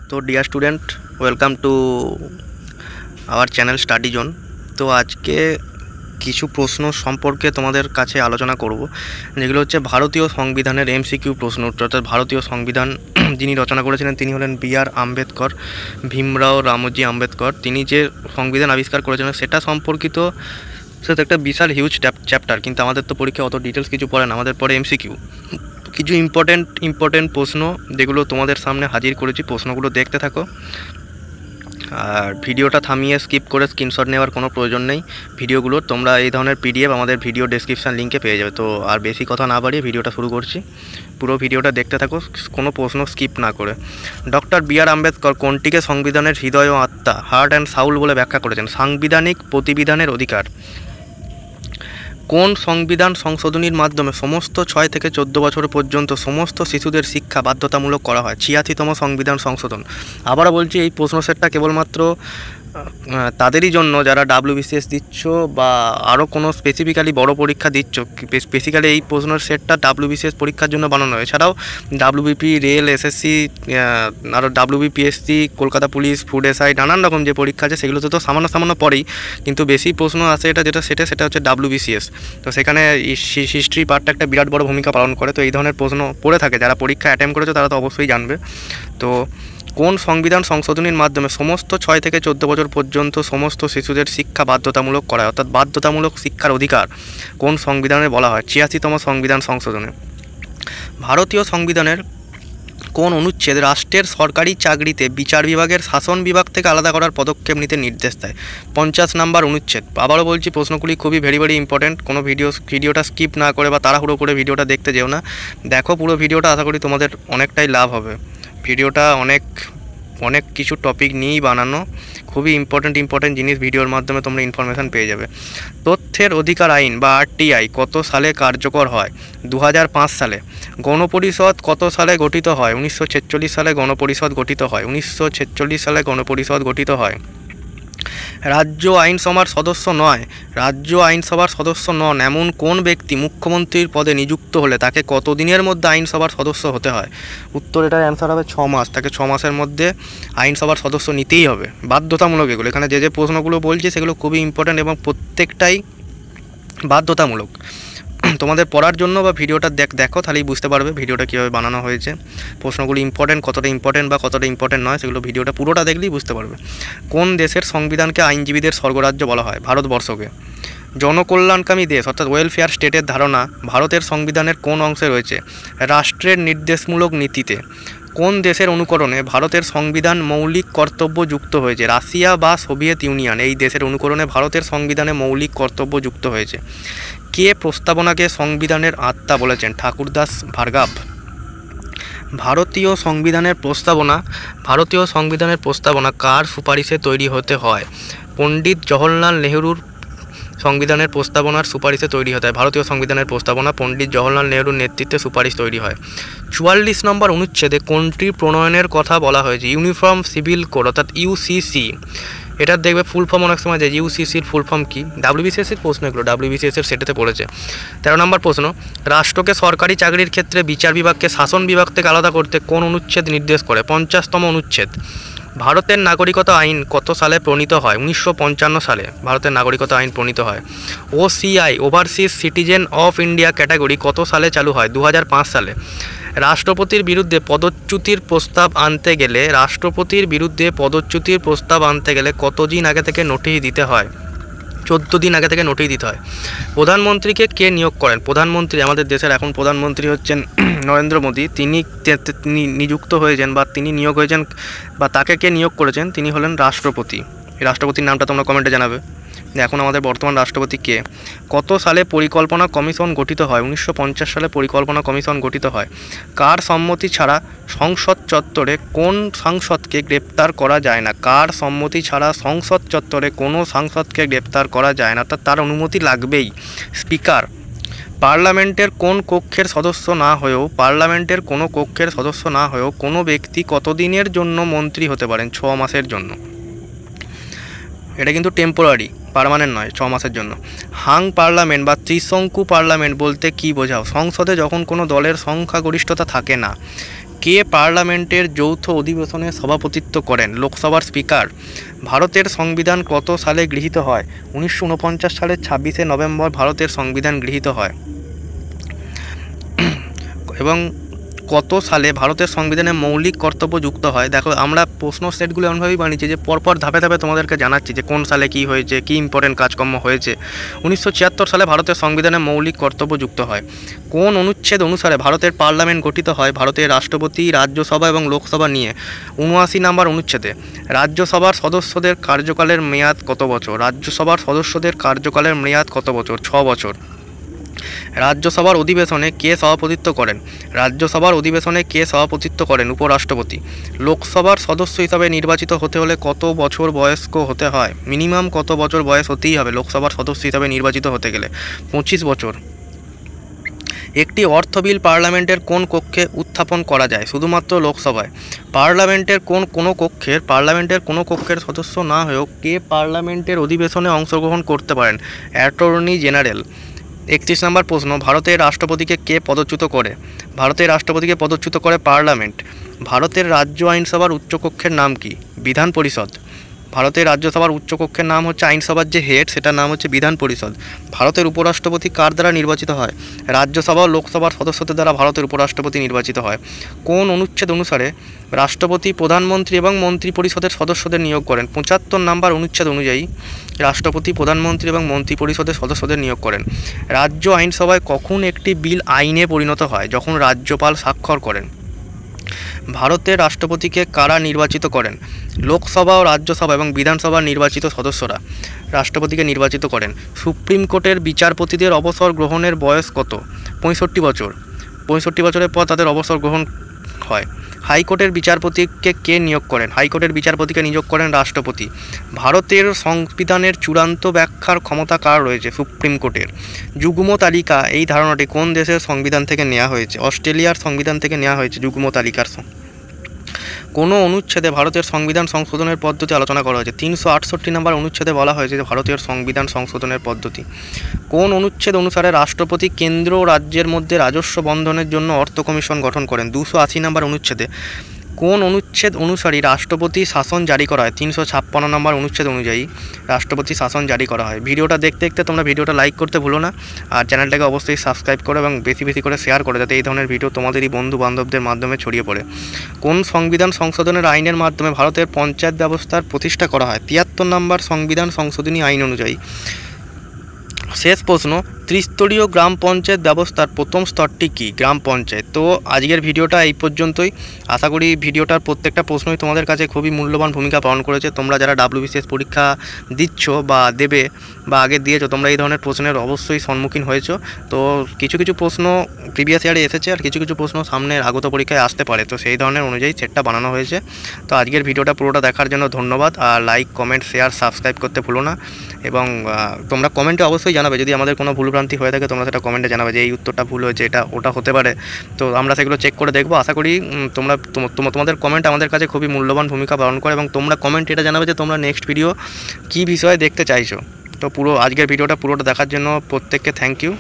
তো dear student, welcome to our channel study zone. তো আজকে কিছু প্রশ্ন সম্পর্কে তোমাদের কাছে আলোচনা করব, যেগুলো হচ্ছে ভারতীয় সংবিধানের এমসিকিউ প্রশ্ন উত্তর। অর্থাৎ ভারতীয় সংবিধান যিনি রচনা করেছিলেন তিনি হলেন বি.আর. আম্বেদকর, ভীমরাও রামজি আম্বেদকর। তিনি যে সংবিধান আবিষ্কার করেছিলেন সেটা সম্পর্কিত সেটা একটা বিশাল হিউজ চ্যাপ্টার, কিন্তু আমাদের তো পরীক্ষায় অত ডিটেলস কিছু পড়ে না, আমাদের পরে এমসিকিউ। কিছু ইম্পর্টেন্ট প্রশ্ন যেগুলো তোমাদের সামনে হাজির করেছি, প্রশ্নগুলো দেখতে থাকো। আর ভিডিওটা থামিয়ে স্কিপ করে স্ক্রিনশট নেওয়ার কোনো প্রয়োজন নেই। ভিডিওগুলো তোমরা এই ধরনের পিডিএফ আমাদের ভিডিও ডেসক্রিপশান লিঙ্কে পেয়ে যাবে। তো আর বেশি কথা না বাড়িয়ে ভিডিওটা শুরু করছি। পুরো ভিডিওটা দেখতে থাকো, কোনো প্রশ্ন স্কিপ না করে। Doctor B.R.. আম্বেদকর কোনটিকে সংবিধানের হৃদয় ও আত্মা, হার্ট অ্যান্ড সাউল বলে ব্যাখ্যা করেছেন? সাংবিধানিক প্রতিবিধানের অধিকার। কোন সংবিধান সংশোধনীর মাধ্যমে সমস্ত 6 থেকে 14 বছর পর্যন্ত সমস্ত শিশুদের শিক্ষা বাধ্যতামূলক করা হয়? 86তম সংবিধান সংশোধন। আবারও বলছি, এই প্রশ্ন সেটটা কেবলমাত্র তাদেরই জন্য যারা WBCS দিচ্ছ বা আরও কোনো স্পেসিফিক্যালি বড় পরীক্ষা দিচ্ছ। বেসিক্যালি এই প্রশ্নের সেটটা WBCS পরীক্ষার জন্য বানানো হয়। এছাড়াও WBP, রেল, SSC, আরও WBPSC, Kolkata police, food SI, নানান রকম যে পরীক্ষা আছে সেগুলোতে তো সামান্য পড়েই, কিন্তু বেশি প্রশ্ন আছে সেটা হচ্ছে WBCS। তো সেখানে হিস্ট্রি পার্টটা একটা বিরাট বড় ভূমিকা পালন করে। তো এই ধরনের প্রশ্ন পড়ে থাকে, যারা পরীক্ষা অ্যাটেম্প করেছে তারা তো অবশ্যই জানবে। তো কোন সংবিধান সংশোধনীর মাধ্যমে সমস্ত 6 থেকে 14 বছর পর্যন্ত সমস্ত শিশুদের শিক্ষা বাধ্যতামূলক করা হয়? অর্থাৎ বাধ্যতামূলক শিক্ষার অধিকার কোন সংবিধানে বলা হয়? 86তম সংবিধান সংশোধনে। ভারতীয় সংবিধানের কোন অনুচ্ছেদ রাষ্ট্রের সরকারি চাকরিতে বিচার বিভাগের শাসন বিভাগ থেকে আলাদা করার পদক্ষেপ নিতে নির্দেশ দেয়? 50 নম্বর অনুচ্ছেদ। আবারও বলছি, প্রশ্নগুলি খুবই ভেরি ইম্পর্টেন্ট। কোনো ভিডিওটা স্কিপ না করে বা তাড়াহুড়ো করে ভিডিওটা দেখতে যেও না। দেখো পুরো ভিডিওটা, আশা করি তোমাদের অনেকটাই লাভ হবে। ভিডিওটা অনেক কিছু টপিক নিয়েই বানানো, খুবই ইম্পর্টেন্ট জিনিস ভিডিওর মাধ্যমে তোমরা ইনফরমেশান পেয়ে যাবে। তথ্যের অধিকার আইন বা RTI কত সালে কার্যকর হয়? 2005 সালে। গণপরিষদ কত সালে গঠিত হয়? 1946 সালে গণপরিষদ গঠিত হয়। 1946 সালে গণপরিষদ গঠিত হয়। রাজ্য আইনসভার সদস্য নন এমন কোন ব্যক্তি মুখ্যমন্ত্রীর পদে নিযুক্ত হলে তাকে কত দিনের মধ্যে আইনসভার সদস্য হতে হয়? উত্তর এটার অ্যান্সার হবে 6 মাস। তাকে 6 মাসের মধ্যে আইনসভার সদস্য নিতেই হবে, বাধ্যতামূলক। এগুলো এখানে যে প্রশ্নগুলো বলছি সেগুলো খুবই ইম্পর্ট্যান্ট এবং প্রত্যেকটাই বাধ্যতামূলক তোমাদের পড়ার জন্য। বা ভিডিওটা দেখো, তাহলেই বুঝতে পারবে ভিডিওটা কীভাবে বানানো হয়েছে। প্রশ্নগুলো কতটা ইম্পর্টেন্ট নয় সেগুলো ভিডিওটা পুরোটা দেখলেই বুঝতে পারবে। কোন দেশের সংবিধানকে আইনজীবীদের স্বর্গরাজ্য বলা হয়? ভারতবর্ষকে। জনকল্যাণকামী দেশ অর্থাৎ ওয়েলফেয়ার স্টেটের ধারণা ভারতের সংবিধানের কোন অংশে রয়েছে? রাষ্ট্রের নির্দেশমূলক নীতিতে। কোন দেশের অনুকরণে ভারতের সংবিধান মৌলিক কর্তব্য যুক্ত হয়েছে? রাশিয়া বা সোভিয়েত ইউনিয়ন এই দেশের অনুকরণে ভারতের সংবিধানে মৌলিক কর্তব্য যুক্ত হয়েছে। কে প্রস্তাবনাকে সংবিধানের আত্মা বলেছেন? ঠাকুরদাস ভার্গব। ভারতীয় সংবিধানের প্রস্তাবনা কার সুপারিশে তৈরি হতে হয়? পণ্ডিত জওহরলাল নেহরুর সংবিধানের প্রস্তাবনার সুপারিশে তৈরি হতে হয়। ভারতীয় সংবিধানের প্রস্তাবনা পণ্ডিত জওহরলাল নেহরুর নেতৃত্বে সুপারিশ তৈরি হয়। 44 নম্বর অনুচ্ছেদে কোনটি প্রণয়নের কথা বলা হয়েছে? ইউনিফর্ম সিভিল কোড অর্থাৎ UCC। এটার দেখবে ফুল ফর্ম অনেক সময় যায়, UCCর ফুল ফর্ম কি? WBCSর প্রশ্ন এগুলো, WBCSর সেটাতে পড়েছে। 13 নম্বর প্রশ্ন, রাষ্ট্রকে সরকারি চাকরির ক্ষেত্রে বিচার বিভাগকে শাসন বিভাগ থেকে আলাদা করতে কোন অনুচ্ছেদ নির্দেশ করে? 50তম অনুচ্ছেদ। ভারতের নাগরিকতা আইন কত সালে প্রণীত হয়? 1955 সালে ভারতের নাগরিকতা আইন প্রণীত হয়। OCI overseas citizen of India category কত সালে চালু হয়? 2005 সালে। রাষ্ট্রপতির বিরুদ্ধে পদচ্যুতির প্রস্তাব আনতে গেলে কতদিন আগে থেকে নোটিশ দিতে হয়? 14 দিন আগে থেকে নোটিশ দিতে হয়। প্রধানমন্ত্রীকে কে নিয়োগ করেন? প্রধানমন্ত্রী, আমাদের দেশের এখন প্রধানমন্ত্রী হচ্ছেন নরেন্দ্র মোদী। তিনি নিযুক্ত হয়েছেন বা তিনি নিয়োগ হয়েছেন বা তাকে কে নিয়োগ করেছেন? তিনি হলেন রাষ্ট্রপতি। রাষ্ট্রপতির নামটা তোমরা কমেন্টে জানাবে। এখন আমাদের বর্তমান রাষ্ট্রপতি কে? কত সালে পরিকল্পনা কমিশন গঠিত হয়? 1950 সালে পরিকল্পনা কমিশন গঠিত হয়। কার সম্মতি ছাড়া সংসদ চত্বরে কোন সাংসদকে গ্রেপ্তার করা যায় না? কার সম্মতি ছাড়া সংসদ চত্বরে কোনো সাংসদকে গ্রেপ্তার করা যায় না, অর্থাৎ তার অনুমতি লাগবেই। স্পিকার। পার্লামেন্টের কোনো কক্ষের সদস্য না হয়েও কোনো ব্যক্তি কতদিনের জন্য মন্ত্রী হতে পারেন? 6 মাসের জন্য। এটা কিন্তু টেম্পোরারি, পার্মানেন্ট নয়, 6 মাসের জন্য। হাং পার্লামেন্ট বা ত্রিশঙ্কু পার্লামেন্ট বলতে কী বোঝাও? সংসদে যখন কোনো দলের সংখ্যাগরিষ্ঠতা থাকে না। কে পার্লামেন্টের যৌথ অধিবেশনে সভাপতিত্ব করেন? লোকসভার স্পিকার। ভারতের সংবিধান কত সালে গৃহীত হয়? 1949 সালের 26শে নভেম্বর ভারতের সংবিধান গৃহীত হয়। এবং কত সালে ভারতের সংবিধানে মৌলিক কর্তব্য যুক্ত হয়? দেখো, আমরা প্রশ্ন সেটগুলো এমনভাবেই বানিয়েছি যে পরপর ধাপে ধাপে তোমাদেরকে জানাচ্ছি যে কোন সালে কী হয়েছে, কী ইম্পর্টেন্ট কাজকর্ম হয়েছে। 1976 সালে ভারতের সংবিধানে মৌলিক কর্তব্য যুক্ত হয়। কোন অনুচ্ছেদ অনুসারে ভারতের পার্লামেন্ট গঠিত হয়? ভারতের রাষ্ট্রপতি, রাজ্যসভা এবং লোকসভা নিয়ে 79 নম্বর অনুচ্ছেদে। রাজ্যসভার সদস্যদের কার্যকালের মেয়াদ কত বছর? রাজ্যসভার সদস্যদের কার্যকালের মেয়াদ কত বছর? 6 বছর। রাজ্যসভার অধিবেশনে কে সভাপতিত্ব করেন? রাজ্যসভার অধিবেশনে কে সভাপতিত্ব করেন? উপরাষ্ট্রপতি। লোকসভার সদস্য হিসাবে নির্বাচিত হতে হলে কত বছর বয়স্ক হতে হয়? মিনিমাম কত বছর বয়স হতেই হবে লোকসভার সদস্য হিসাবে নির্বাচিত হতে গেলে? 25 বছর। একটি অর্থ বিল পার্লামেন্টের কোন কক্ষে উত্থাপন করা যায়? শুধুমাত্র লোকসভায়। পার্লামেন্টের কোনো কক্ষের সদস্য না হয়েও কে পার্লামেন্টের অধিবেশনে অংশগ্রহণ করতে পারেন? Attorney general. 31 নম্বর প্রশ্ন, ভারতের রাষ্ট্রপতিকে কে পদচ্যুত করে? ভারতের রাষ্ট্রপতিকে পদচ্যুত করে পার্লামেন্ট। ভারতের রাজ্য আইনসভার উচ্চকক্ষের নাম কি? বিধান পরিষদ। ভারতের রাজ্যসভার উচ্চকক্ষের নাম হচ্ছে আইনসভার যে হেড, সেটার নাম হচ্ছে বিধান পরিষদ। ভারতের উপরাষ্ট্রপতি কার দ্বারা নির্বাচিত হয়? রাজ্যসভা ও লোকসভার সদস্যদের দ্বারা ভারতের উপরাষ্ট্রপতি নির্বাচিত হয়। কোন অনুচ্ছেদ অনুসারে রাষ্ট্রপতি প্রধানমন্ত্রী এবং মন্ত্রী পরিষদের সদস্যদের নিয়োগ করেন? 75 নম্বর অনুচ্ছেদ অনুযায়ী রাষ্ট্রপতি প্রধানমন্ত্রী এবং মন্ত্রী পরিষদের সদস্যদের নিয়োগ করেন। রাজ্য আইনসভায় কখন একটি বিল আইনে পরিণত হয়? যখন রাজ্যপাল স্বাক্ষর করেন। ভারতের রাষ্ট্রপতিকে কারা নির্বাচিত করেন? লোকসভা ও রাজ্যসভা এবং বিধানসভার নির্বাচিত সদস্যরা রাষ্ট্রপতিকে নির্বাচিত করেন। সুপ্রিম কোর্টের বিচারপতিদের অবসর গ্রহণের বয়স কত? 65 বছর। 65 বছরের পর তাদের অবসর গ্রহণ হয়। হাইকোর্টের বিচারপতিকে কে নিয়োগ করেন? হাইকোর্টের বিচারপতিকে নিয়োগ করেন রাষ্ট্রপতি। ভারতের সংবিধানের চূড়ান্ত ব্যাখ্যার ক্ষমতা কার রয়েছে? সুপ্রিম কোর্টের। যুগ্ম তালিকা এই ধারণাটি কোন দেশের সংবিধান থেকে নেওয়া হয়েছে? অস্ট্রেলিয়ার সংবিধান থেকে নেওয়া হয়েছে যুগ্ম তালিকার। কোনো অনুচ্ছেদে ভারতের সংবিধান সংশোধনের পদ্ধতি আলোচনা করা হয়েছে? 368 নম্বর অনুচ্ছেদে বলা হয়েছে যে ভারতীয় সংবিধান সংশোধনের পদ্ধতি। কোন অনুচ্ছেদ অনুসারে রাষ্ট্রপতি কেন্দ্র ও রাজ্যের মধ্যে রাজস্ব বন্ধনের জন্য অর্থ কমিশন গঠন করেন? 280 নম্বর অনুচ্ছেদে। কোন অনুচ্ছেদ অনুসারে রাষ্ট্রপতি শাসন জারি করা হয়? 356 নম্বর অনুচ্ছেদ অনুযায়ী রাষ্ট্রপতি শাসন জারি করা হয়। ভিডিওটা দেখতে দেখতে তোমরা ভিডিওটা লাইক করতে ভুলো না, আর চ্যানেলটাকে অবশ্যই সাবস্ক্রাইব করো এবং বেশি বেশি করে শেয়ার করো যাতে এই ধরনের ভিডিও তোমাদেরই বন্ধু বান্ধবদের মাধ্যমে ছড়িয়ে পড়ে। কোন সংবিধান সংশোধনের আইনের মাধ্যমে ভারতের পঞ্চায়েত ব্যবস্থার প্রতিষ্ঠা করা হয়? 73 নম্বর সংবিধান সংশোধনী আইন অনুযায়ী। শেষ প্রশ্ন, ত্রিস্তরীয় গ্রাম পঞ্চায়েত ব্যবস্থার প্রথম স্তরটি কি? গ্রাম পঞ্চায়েত। তো আজকের ভিডিওটা এই পর্যন্তই। আশা করি ভিডিওটার প্রত্যেকটা প্রশ্নই তোমাদের কাছে খুবই মূল্যবান ভূমিকা পালন করেছে। তোমরা যারা WBCS পরীক্ষা দিচ্ছ বা দেবে বা আগে দিয়েছো, তোমরা এই ধরনের প্রশ্নের অবশ্যই সম্মুখীন হয়েছো। তো কিছু কিছু প্রশ্ন প্রিভিয়াস ইয়ারে এসেছে আর কিছু কিছু প্রশ্ন সামনের আগত পরীক্ষায় আসতে পারে, তো সেই ধরনের অনুযায়ী সেটটা বানানো হয়েছে। তো আজকের ভিডিওটা পুরোটা দেখার জন্য ধন্যবাদ। আর লাইক, কমেন্ট, শেয়ার, সাবস্ক্রাইব করতে ভুলো না। এবং তোমরা কমেন্টে অবশ্যই জানাবে যদি আমাদের কোনো ভুলভ্রান্তি হয়ে থাকে, তোমরা সেটা কমেন্টে জানাবে যে এই উত্তরটা ভুল হয়েছে, এটা ওটা হতে পারে। তো আমরা সেগুলো চেক করে দেখবো। আশা করি তোমাদের কমেন্ট আমাদের কাছে খুবই মূল্যবান ভূমিকা পালন করে, এবং তোমরা কমেন্ট এটা জানাবে যে তোমরা নেক্সট ভিডিও কী বিষয়ে দেখতে চাইছো। তো আজকের ভিডিওটা পুরোটা দেখার জন্য প্রত্যেককে থ্যাংক ইউ।